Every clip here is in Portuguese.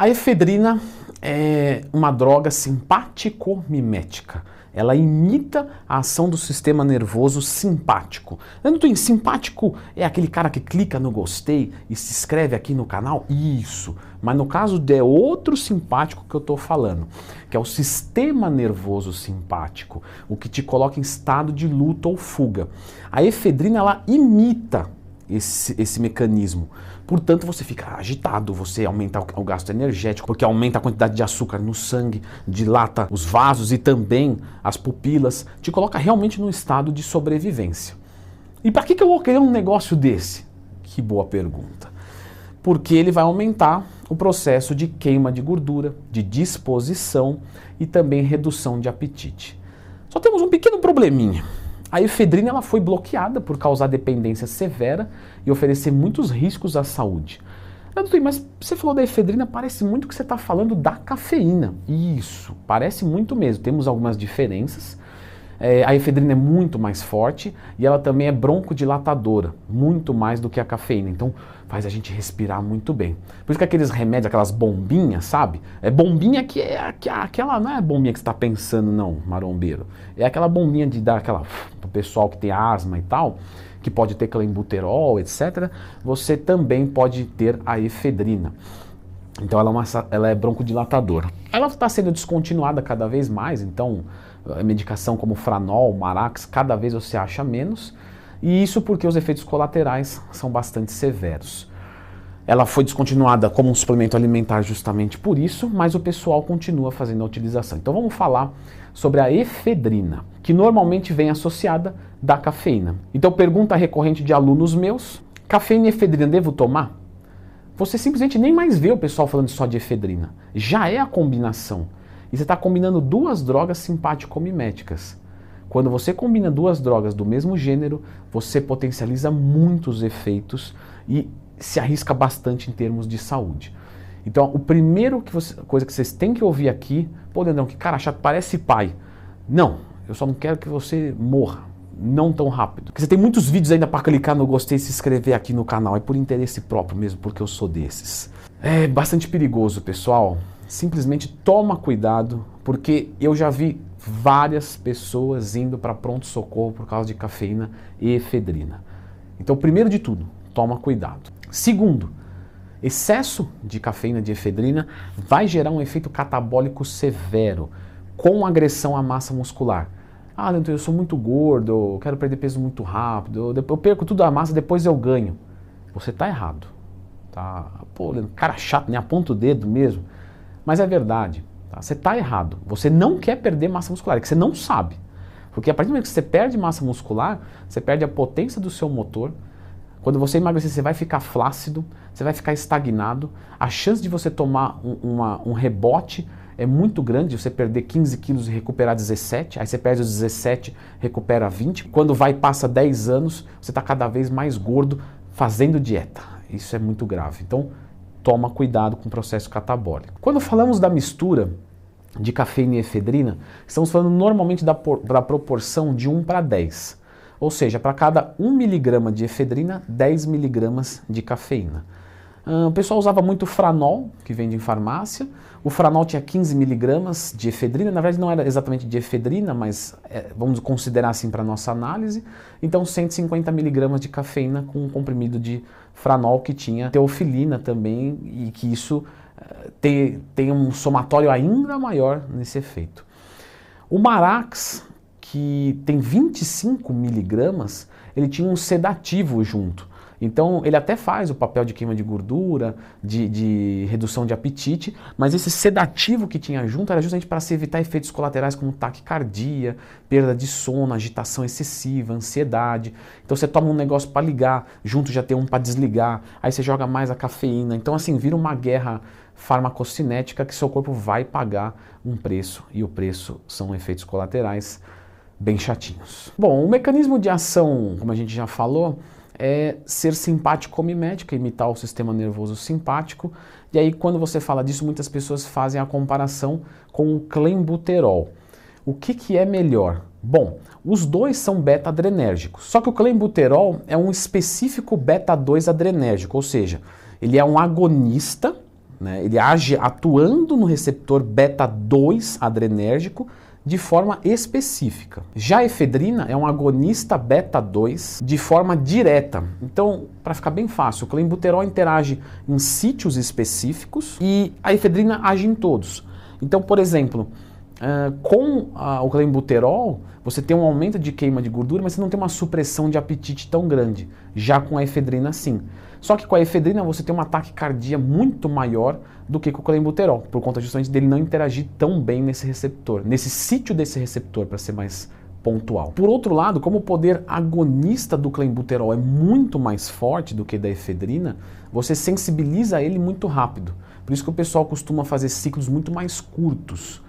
A efedrina é uma droga simpático-mimética. Ela imita a ação do sistema nervoso simpático. Simpático é aquele cara que clica no gostei e se inscreve aqui no canal? Isso. Mas no caso é outro simpático que eu estou falando, que é o sistema nervoso simpático, o que te coloca em estado de luta ou fuga. A efedrina, ela imita esse mecanismo. Portanto, você fica agitado, você aumenta o gasto energético, porque aumenta a quantidade de açúcar no sangue, dilata os vasos e também as pupilas, te coloca realmente num estado de sobrevivência. E para que eu vou querer um negócio desse? Que boa pergunta. Porque ele vai aumentar o processo de queima de gordura, de disposição e também redução de apetite. Só temos um pequeno probleminha. A efedrina ela foi bloqueada por causar dependência severa e oferecer muitos riscos à saúde. Mas você falou da efedrina, parece muito que você está falando da cafeína. Isso, parece muito mesmo. Temos algumas diferenças. A efedrina é muito mais forte e ela também é broncodilatadora, muito mais do que a cafeína. Então faz a gente respirar muito bem. Por isso que aqueles remédios, aquelas bombinhas, sabe? É bombinha que é aquela, não é bombinha que você está pensando não, marombeiro. É aquela bombinha de dar aquela pro pessoal que tem asma e tal, que pode ter clenbuterol, etc. Você também pode ter a efedrina. Então ela é broncodilatadora. Ela está sendo descontinuada cada vez mais, então a medicação como Franol, Marax, cada vez você acha menos, e isso porque os efeitos colaterais são bastante severos. Ela foi descontinuada como um suplemento alimentar justamente por isso, mas o pessoal continua fazendo a utilização. Então vamos falar sobre a efedrina, que normalmente vem associada da cafeína. Então pergunta recorrente de alunos meus, cafeína e efedrina devo tomar? Você simplesmente nem mais vê o pessoal falando só de efedrina. Já é a combinação. E você está combinando duas drogas simpático-miméticas. Quando você combina duas drogas do mesmo gênero, você potencializa muitos efeitos e se arrisca bastante em termos de saúde. Então, o primeiro coisa que vocês têm que ouvir aqui, pô, Leandrão, que cara chato, parece pai. Não, eu só não quero que você morra. Não tão rápido. Porque você tem muitos vídeos ainda para clicar no gostei e se inscrever aqui no canal. É por interesse próprio mesmo, porque eu sou desses. É bastante perigoso, pessoal. Simplesmente toma cuidado, porque eu já vi várias pessoas indo para pronto-socorro por causa de cafeína e efedrina. Então, primeiro de tudo, toma cuidado. Segundo, excesso de cafeína, de efedrina, vai gerar um efeito catabólico severo, com agressão à massa muscular. Ah, Leandro, eu sou muito gordo, eu quero perder peso muito rápido, eu perco tudo a massa, depois eu ganho. Você está errado. Tá? Pô, Leandro, cara chato, nem aponta o dedo mesmo. Mas é verdade. Tá? Você está errado. Você não quer perder massa muscular, é que você não sabe. Porque a partir do momento que você perde massa muscular, você perde a potência do seu motor. Quando você emagrecer, você vai ficar flácido, você vai ficar estagnado. A chance de você tomar um rebote é muito grande, você perder 15 quilos e recuperar 17, aí você perde os 17, recupera 20. Quando vai e passa 10 anos, você está cada vez mais gordo fazendo dieta. Isso é muito grave. Então, toma cuidado com o processo catabólico. Quando falamos da mistura de cafeína e efedrina, estamos falando normalmente da proporção de 1 para 10. Ou seja, para cada 1 miligrama de efedrina, 10 miligramas de cafeína. O pessoal usava muito Franol, que vende em farmácia. O Franol tinha 15 miligramas de efedrina, na verdade não era exatamente de efedrina, mas vamos considerar assim para a nossa análise. Então 150 miligramas de cafeína com um comprimido de Franol que tinha teofilina também e que isso tem um somatório ainda maior nesse efeito. O Marax, que tem 25 miligramas, ele tinha um sedativo junto. Então ele até faz o papel de queima de gordura, de redução de apetite, mas esse sedativo que tinha junto era justamente para se evitar efeitos colaterais como taquicardia, perda de sono, agitação excessiva, ansiedade. Então você toma um negócio para ligar, junto já tem um para desligar, aí você joga mais a cafeína. Então assim, vira uma guerra farmacocinética que seu corpo vai pagar um preço, e o preço são efeitos colaterais bem chatinhos. Bom, o mecanismo de ação, como a gente já falou, é ser simpático-mimética, imitar o sistema nervoso simpático. E aí, quando você fala disso, muitas pessoas fazem a comparação com o clenbuterol. O que é melhor? Bom, os dois são beta-adrenérgicos, só que o clenbuterol é um específico beta-2 adrenérgico, ou seja, ele é um agonista né? Ele age atuando no receptor beta-2 adrenérgico de forma específica. Já a efedrina é um agonista beta-2 de forma direta. Então, para ficar bem fácil, o clenbuterol interage em sítios específicos e a efedrina age em todos. Então, por exemplo, com o clenbuterol, você tem um aumento de queima de gordura, mas você não tem uma supressão de apetite tão grande. Já com a efedrina, sim. Só que com a efedrina você tem um ataque cardíaco muito maior do que com o clenbuterol, por conta justamente dele não interagir tão bem nesse receptor, nesse sítio desse receptor, para ser mais pontual. Por outro lado, como o poder agonista do clenbuterol é muito mais forte do que da efedrina, você sensibiliza ele muito rápido. Por isso que o pessoal costuma fazer ciclos muito mais curtos.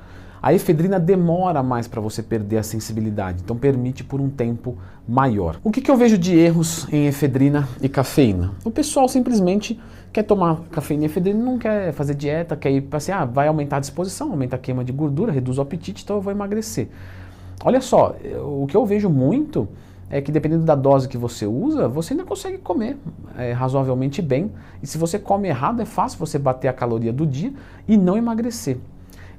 A efedrina demora mais para você perder a sensibilidade, então permite por um tempo maior. O que eu vejo de erros em efedrina e cafeína? O pessoal simplesmente quer tomar cafeína e efedrina, não quer fazer dieta, quer ir para assim, vai aumentar a disposição, aumenta a queima de gordura, reduz o apetite, então eu vou emagrecer. Olha só, o que eu vejo muito é que dependendo da dose que você usa, você ainda consegue comer razoavelmente bem. E se você come errado, é fácil você bater a caloria do dia e não emagrecer.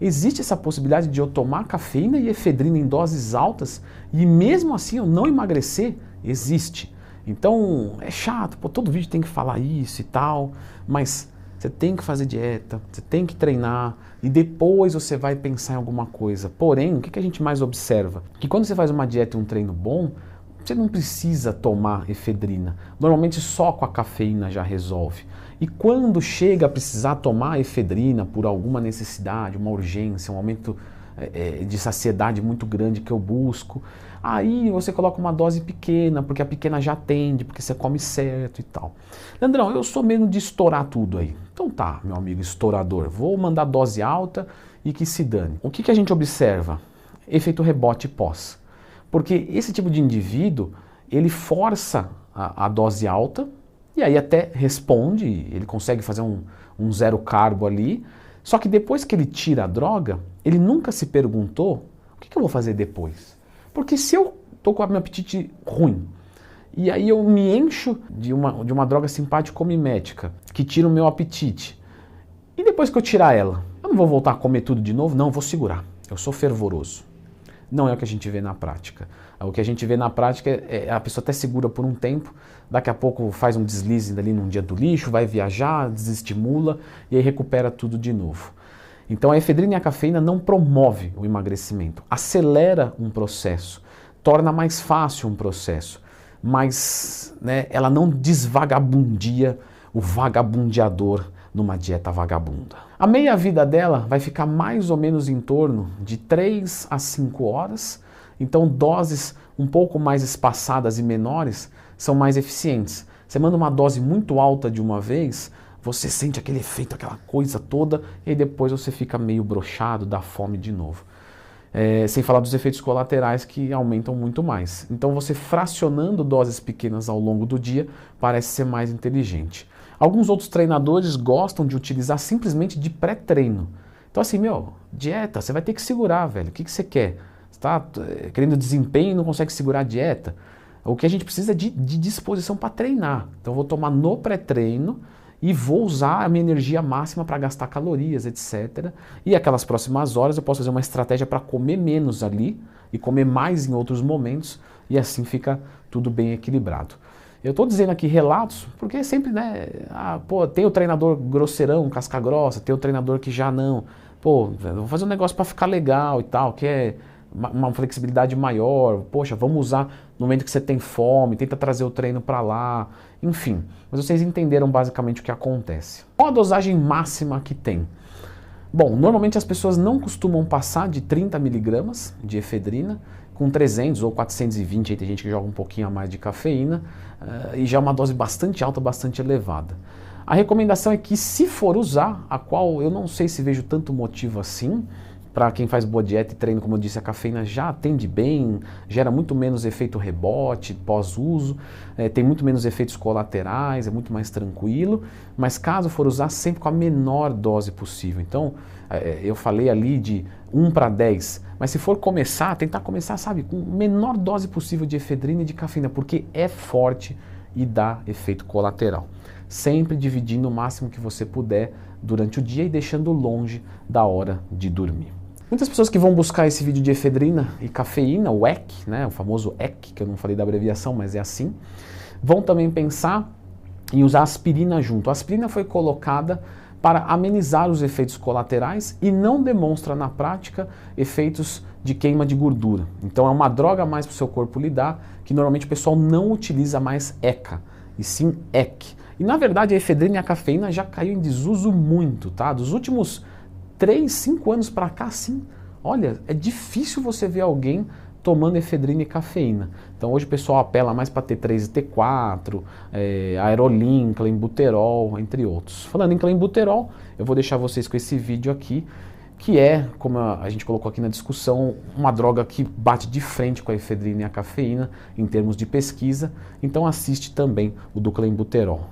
Existe essa possibilidade de eu tomar cafeína e efedrina em doses altas e mesmo assim eu não emagrecer? Existe. Então é chato, todo vídeo tem que falar isso e tal, mas você tem que fazer dieta, você tem que treinar e depois você vai pensar em alguma coisa. Porém, o que a gente mais observa? Que quando você faz uma dieta e um treino bom, você não precisa tomar efedrina. Normalmente só com a cafeína já resolve. E quando chega a precisar tomar efedrina por alguma necessidade, uma urgência, um aumento de saciedade muito grande que eu busco, aí você coloca uma dose pequena, porque a pequena já atende, porque você come certo e tal. Leandrão, eu sou mesmo de estourar tudo aí. Então tá, meu amigo estourador, vou mandar dose alta e que se dane. O que a gente observa? Efeito rebote pós. Porque esse tipo de indivíduo, ele força a dose alta, e aí até responde, ele consegue fazer um zero carbo ali, só que depois que ele tira a droga, ele nunca se perguntou, o que eu vou fazer depois? Porque se eu estou com o meu apetite ruim, e aí eu me encho de uma droga simpático-mimética, que tira o meu apetite, e depois que eu tirar ela, eu não vou voltar a comer tudo de novo? Não, eu vou segurar, eu sou fervoroso. Não é o que a gente vê na prática. O que a gente vê na prática é a pessoa até segura por um tempo, daqui a pouco faz um deslize ali num dia do lixo, vai viajar, desestimula e aí recupera tudo de novo. Então a efedrina e a cafeína não promove o emagrecimento, acelera um processo, torna mais fácil um processo, mas ela não desvagabundia o vagabundeador numa dieta vagabunda. A meia-vida dela vai ficar mais ou menos em torno de 3 a 5 horas, então doses um pouco mais espaçadas e menores são mais eficientes. Você manda uma dose muito alta de uma vez, você sente aquele efeito, aquela coisa toda, e aí depois você fica meio broxado, dá fome de novo. Sem falar dos efeitos colaterais que aumentam muito mais. Então você fracionando doses pequenas ao longo do dia parece ser mais inteligente. Alguns outros treinadores gostam de utilizar simplesmente de pré-treino. Então assim, dieta, você vai ter que segurar, velho. O que você quer? Você está querendo desempenho e não consegue segurar a dieta? O que a gente precisa é de disposição para treinar. Então eu vou tomar no pré-treino e vou usar a minha energia máxima para gastar calorias, etc. E aquelas próximas horas eu posso fazer uma estratégia para comer menos ali e comer mais em outros momentos e assim fica tudo bem equilibrado. Eu estou dizendo aqui relatos porque sempre, tem o treinador grosseirão, casca grossa, tem o treinador que já não. Vou fazer um negócio para ficar legal e tal, que é uma flexibilidade maior. Poxa, vamos usar no momento que você tem fome, tenta trazer o treino para lá, enfim. Mas vocês entenderam basicamente o que acontece. Qual a dosagem máxima que tem? Bom, normalmente as pessoas não costumam passar de 30 miligramas de efedrina, com 300 ou 420, aí tem gente que joga um pouquinho a mais de cafeína, e já é uma dose bastante alta, bastante elevada. A recomendação é que se for usar, a qual eu não sei se vejo tanto motivo assim, para quem faz boa dieta e treino, como eu disse, a cafeína já atende bem, gera muito menos efeito rebote pós-uso, tem muito menos efeitos colaterais, é muito mais tranquilo, mas caso for usar, sempre com a menor dose possível. Então, eu falei ali de 1 para 10, mas se for começar, tentar começar, sabe, com a menor dose possível de efedrina e de cafeína, porque é forte e dá efeito colateral. Sempre dividindo o máximo que você puder durante o dia e deixando longe da hora de dormir. Muitas pessoas que vão buscar esse vídeo de efedrina e cafeína, o EC, né, o famoso EC, que eu não falei da abreviação, mas é assim, vão também pensar em usar aspirina junto. A aspirina foi colocada para amenizar os efeitos colaterais e não demonstra na prática efeitos de queima de gordura. Então é uma droga a mais para o seu corpo lidar, que normalmente o pessoal não utiliza mais ECA, e sim EC. E na verdade a efedrina e a cafeína já caiu em desuso muito, tá? Dos últimos 3, 5 anos para cá, sim, olha, é difícil você ver alguém tomando efedrina e cafeína. Então hoje o pessoal apela mais para T3 e T4, aerolin, clenbuterol, entre outros. Falando em clenbuterol, eu vou deixar vocês com esse vídeo aqui, que é, como a gente colocou aqui na discussão, uma droga que bate de frente com a efedrina e a cafeína em termos de pesquisa. Então assiste também o do clenbuterol.